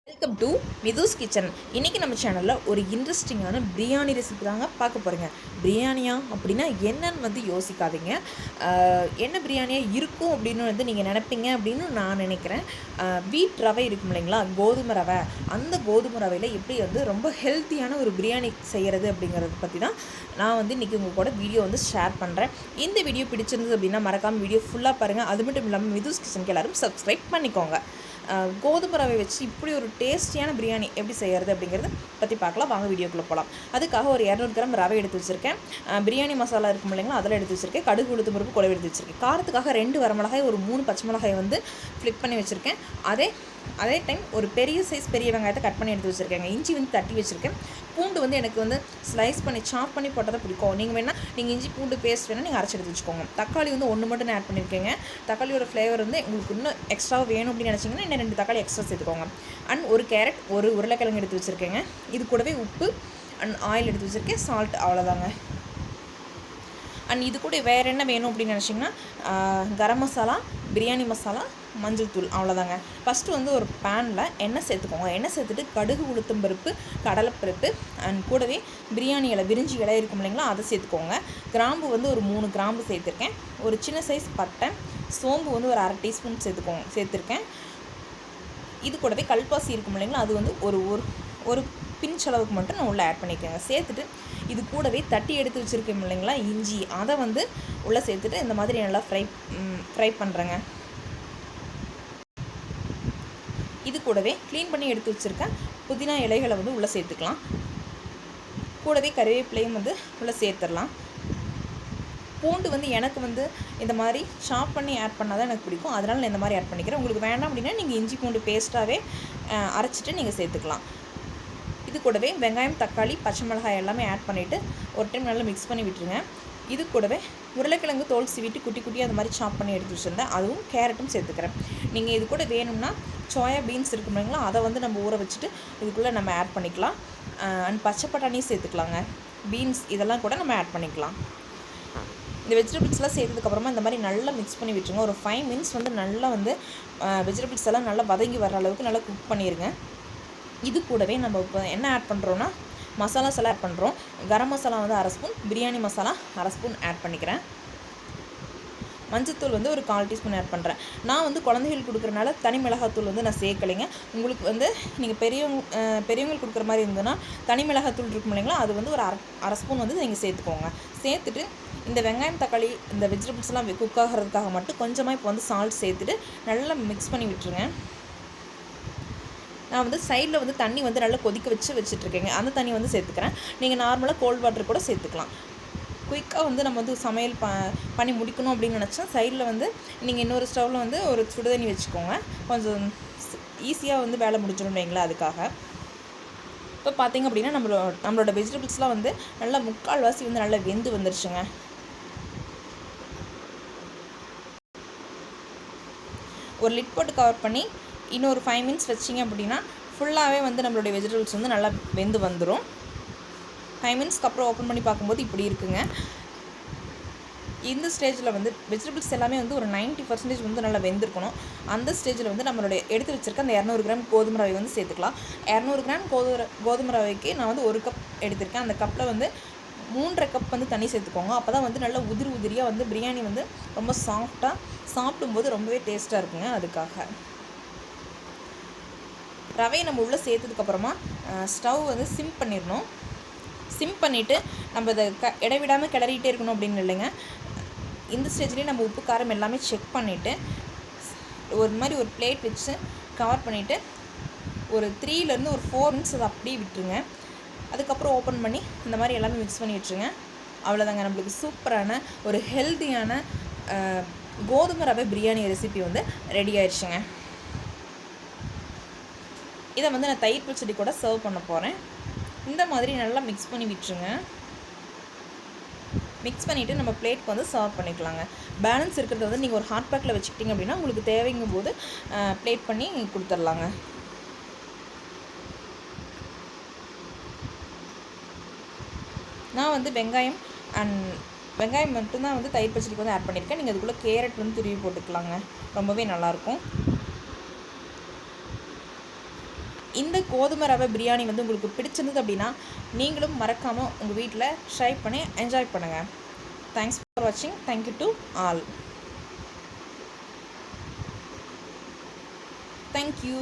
Welcome to மிதுஸ் kitchen. இன்றைக்கி நம்ம சேனலில் ஒரு இன்ட்ரெஸ்டிங்கான பிரியாணி ரெசிபி தாங்க பார்க்க போகிறீங்க. பிரியாணியா அப்படின்னா என்னன்னு யோசிக்காதீங்க. என்ன பிரியாணியாக இருக்கும் அப்படின்னு நீங்கள் நினைப்பீங்க அப்படின்னு நான் நினைக்கிறேன். வீட் ரவை இருக்கும் இல்லைங்களா, கோதுமை ரவை. அந்த கோதுமை ரவையில் எப்படி ரொம்ப ஹெல்த்தியான ஒரு பிரியாணி செய்கிறது அப்படிங்கிறத பற்றி தான் நான் இன்றைக்கி உங்கள் கூட வீடியோ ஷேர் பண்ணுறேன். இந்த வீடியோ பிடிச்சிருந்தது அப்படின்னா மறக்காமல் வீடியோ ஃபுல்லாக பாருங்கள். அது மட்டும் இல்லாமல் மிதுஸ் கிச்சனுக்கு எல்லோரும் சப்ஸ்கிரைப் பண்ணிக்கோங்க. கோதுமை ரவை வச்சு இப்படி ஒரு டேஸ்டியான பிரியாணி எப்படி செய்கிறது அப்படிங்கிறத பற்றி பார்க்கலாம். வாங்க வீடியோக்குள்ளே போகலாம். அதுக்காக ஒரு 200 கிராம் ரவை எடுத்து வச்சுருக்கேன். பிரியாணி மசாலா இருக்கும் இல்லைங்களா, அதில் எடுத்து வச்சுருக்கேன். கடுகு உளுத்தம் பருப்பு குழம்பு எடுத்து வச்சுருக்கேன். காரத்துக்காக 2 வரமிளகாய், ஒரு 3 பச்சை மிளகாய் ஃப்ளிப் பண்ணி வச்சுருக்கேன். அதே டைம் ஒரு பெரிய சைஸ் பெரிய வெங்காயத்தை கட் பண்ணி எடுத்து வச்சுருக்கேங்க. இஞ்சி தட்டி வச்சுருக்கேன். பூண்டு எனக்கு ஸ்லைஸ் பண்ணி சாப் பண்ணி போட்டால் தான் பிடிக்கும். நீங்கள் இஞ்சி பூண்டு பேஸ்ட் வேணால் நீங்கள் அரைச்சி எடுத்து வச்சுக்கோங்க. தக்காளி ஒன்று மட்டும் நான் ஆட் பண்ணியிருக்கேங்க. தக்காளியோட ஃப்ளேவர் உங்களுக்கு இன்னும் எக்ஸ்ட்ரா வேணும் அப்படின்னு நினச்சிங்கன்னா இன்னும் 2 தக்காளி எக்ஸ்ட்ரா சேர்த்துக்கோங்க. அண்ட் ஒரு கேரட், ஒரு உருளைக்கிழங்கு எடுத்து வச்சுருக்கேங்க. இது கூடவே உப்பு அண்ட் ஆயில் எடுத்து வச்சுருக்கேன். சால்ட், அவ்வளோதாங்க. அண்ட் இது கூட வேறு என்ன வேணும் அப்படின்னு நினச்சிங்கன்னா கரம் மசாலா, பிரியாணி மசாலா, மஞ்சள் தூள், அவ்வளோதாங்க. ஃபஸ்ட்டு ஒரு பேனில் எண்ணெய் சேர்த்துக்கோங்க. எண்ணெய் சேர்த்துட்டு கடுகு உளுத்தம் பருப்பு, கடலைப்பருப்பு அண்ட் கூடவே பிரியாணி இலை, விரிஞ்சி இலை இருக்கும் இல்லைங்களா, அதை சேர்த்துக்கோங்க. கிராம்பு ஒரு 3 கிராம்பு சேர்த்துருக்கேன். ஒரு சின்ன சைஸ் பட்டை, சோம்பு ஒரு அரை டீஸ்பூன் சேர்த்துருக்கேன். இது கூடவே கல்பாசி இருக்கும் இல்லைங்களா, அது ஒரு ஒரு பிஞ்ச் அளவுக்கு மட்டும் நான் உள்ளே ஆட் பண்ணிக்கோங்க. சேர்த்துட்டு இது கூடவே தட்டி எடுத்து வச்சுருக்கேன் இல்லைங்களா இஞ்சி, அதை உள்ளே சேர்த்துட்டு இந்த மாதிரி நல்லா ஃப்ரை பண்ணுறேங்க. இது கூடவே க்ளீன் பண்ணி எடுத்து வச்சுருக்கேன் புதினா இலைகளை உள்ளே சேர்த்துக்கலாம். கூடவே கறிவேப்பிலையும் உள்ளே சேர்த்துடலாம். பூண்டு எனக்கு இந்த மாதிரி சாப் பண்ணி ஆட் பண்ணால் தான் எனக்கு பிடிக்கும். அதனால் நான் இந்த மாதிரி ஆட் பண்ணிக்கிறேன். உங்களுக்கு வேண்டாம் அப்படின்னா நீங்கள் இஞ்சி பூண்டு பேஸ்ட்டாகவே அரைச்சிட்டு நீங்கள் சேர்த்துக்கலாம். இது கூடவே வெங்காயம், தக்காளி, பச்சை மிளகாய் எல்லாமே ஆட் பண்ணிவிட்டு ஒரு டைம் நல்லா மிக்ஸ் பண்ணி விட்டுருங்க. இது கூடவே உருளைக்கிழங்கு தோல் சீவிட்டு குட்டி குட்டியாக அந்த மாதிரி சாப் பண்ணி எடுத்து வச்சுருந்தேன். அதுவும் கேரட்டும் சேர்த்துக்கிறேன். நீங்கள் இது கூட வேணும்னா சோயா பீன்ஸ் இருக்கும் இல்லைங்களா, அதை நம்ம ஊற வச்சுட்டு இதுக்குள்ளே நம்ம ஆட் பண்ணிக்கலாம். அண்ட் பச்சை பட்டாணியும் சேர்த்துக்கலாங்க. பீன்ஸ் இதெல்லாம் கூட நம்ம ஆட் பண்ணிக்கலாம். இந்த வெஜிடபிள்ஸ்லாம் சேர்த்ததுக்கப்புறமா இந்த மாதிரி நல்லா மிக்ஸ் பண்ணி விட்டுருங்க. ஒரு 5 மினிட்ஸ் நல்லா வெஜிடபிள்ஸ் எல்லாம் நல்லா வதங்கி வர அளவுக்கு நல்லா குக் பண்ணிடுங்க. இது கூடவே நம்ம இப்போ என்ன ஆட் பண்ணுறோன்னா மசாலாஸ் எல்லாம் ஆட் பண்ணுறோம். கரம் மசாலா அரை ஸ்பூன், பிரியாணி மசாலா அரை ஸ்பூன் ஆட் பண்ணிக்கிறேன். மஞ்சத்தூள் ஒரு 1/4 டீஸ்பூன் ஆட் பண்ணுறேன். நான் குழந்தைகளுக்கு கொடுக்குறனால தனி மிளகாத்தூள் நான் சேர்க்கலைங்க. உங்களுக்கு நீங்கள் பெரியவங்களுக்கு கொடுக்குற மாதிரி இருந்ததுன்னா தனி மிளகாத்தூள் இருக்கும் இல்லைங்களா, அது ஒரு அரை ஸ்பூன் நீங்கள் சேர்த்துக்கோங்க. சேர்த்துட்டு இந்த வெங்காயம், தக்காளி, இந்த வெஜிடபிள்ஸ்லாம் குக் ஆகிறதுக்காக மட்டும் கொஞ்சமாக இப்போ சால்ட் சேர்த்துட்டு நல்லா மிக்ஸ் பண்ணி விட்டுருங்க. நான் சைடில் தண்ணி நல்லா கொதிக்க வச்சுட்ருக்கேங்க. அந்த தண்ணி சேர்த்துக்கிறேன். நீங்கள் நார்மலாக கோல்ட் வாட்டர் கூட சேர்த்துக்கலாம். குயிக்காக நம்ம சமையல் பண்ணி முடிக்கணும் அப்படின்னு நினச்சா சைடில் நீங்கள் இன்னொரு ஸ்டவ்வில் ஒரு சுடு தண்ணி வச்சுக்கோங்க. கொஞ்சம் ஈஸியாக வேலை முடிச்சிடும் வைங்களா, அதுக்காக. இப்போ பார்த்திங்க அப்படின்னா நம்மளோட வெஜிடபிள்ஸ்லாம் நல்லா முக்கால்வாசி நல்லா வெந்து வந்துருச்சுங்க. ஒரு லிட் போட்டு கவர் பண்ணி இன்னொரு 5 மினிட்ஸ் வச்சிங்க அப்படின்னா ஃபுல்லாகவே நம்மளுடைய வெஜிடபிள்ஸ் நல்லா வெந்து வந்துடும். 5 மினிட்ஸ்க்கு அப்புறம் ஓப்பன் பண்ணி பார்க்கும்போது இப்படி இருக்குங்க. இந்த ஸ்டேஜில் வெஜிடபிள்ஸ் எல்லாமே ஒரு 90% நல்லா வெந்திருக்கணும். அந்த ஸ்டேஜில் நம்மளுடைய எடுத்து வச்சுருக்க அந்த 200 கிராம் கோதுமை ரவை சேர்த்துக்கலாம். 200 கிராம் கோதுமை ரவைக்கு நான் 1 கப் எடுத்திருக்கேன். அந்த கப்பில் 3.5 கப் தண்ணி சேர்த்துக்கோங்க. அப்போ தான் நல்லா உதிரியாக பிரியாணி ரொம்ப சாஃப்டாக சாப்பிடும்போது ரொம்பவே டேஸ்ட்டாக இருக்குங்க. அதுக்காக ரவையை நம்ம உள்ளே சேர்த்ததுக்கப்புறமா ஸ்டவ் சிம் பண்ணிடணும். சிம் பண்ணிவிட்டு நம்ம இதை இடைவிடாமல் கிளறிட்டே இருக்கணும் அப்படின்னு இல்லைங்க. இந்த ஸ்டேஜ்லேயே நம்ம உப்பு காரம் எல்லாமே செக் பண்ணிவிட்டு ஒரு மாதிரி ஒரு பிளேட் வச்சு கவர் பண்ணிவிட்டு ஒரு 3 to 4 மினிட்ஸ் அதை அப்படியே விட்டுருங்க. அதுக்கப்புறம் ஓப்பன் பண்ணி இந்த மாதிரி எல்லாமே மிக்ஸ் பண்ணி விட்டுருங்க. அவ்வளோதாங்க, நம்மளுக்கு சூப்பரான ஒரு ஹெல்த்தியான கோதுமை ரவை பிரியாணி ரெசிபி ரெடி ஆயிடுச்சுங்க. இதை நான் தயிர் பச்சடி கூட சர்வ் பண்ண போகிறேன். இந்த மாதிரி நல்லா மிக்ஸ் பண்ணி விட்டுருங்க. மிக்ஸ் பண்ணிவிட்டு நம்ம பிளேட்க்கு சர்வ் பண்ணிக்கலாங்க. பேலன்ஸ் இருக்கிறத நீங்கள் ஒரு ஹாட் பேக்கில் வச்சுக்கிட்டிங்க அப்படின்னா உங்களுக்கு தேவைங்கும் போது பிளேட் பண்ணி கொடுத்துர்லாங்க. நான் வெங்காயம் மட்டும்தான் தயிர் பச்சடிக்கு ஆட் பண்ணியிருக்கேன். நீங்கள் அதுக்குள்ளே கேரட் துருவி போட்டுக்கலாங்க. ரொம்பவே நல்லாயிருக்கும். இந்த கோதுமை ரவை பிரியாணி வந்து உங்களுக்கு பிடிச்சிருந்தது அப்படின்னா நீங்களும் மறக்காமல் உங்கள் வீட்டில் ட்ரை பண்ணி என்ஜாய் பண்ணுங்கள். தேங்க்ஸ் ஃபார் வாட்சிங். Thank you to all. தேங்க்யூ.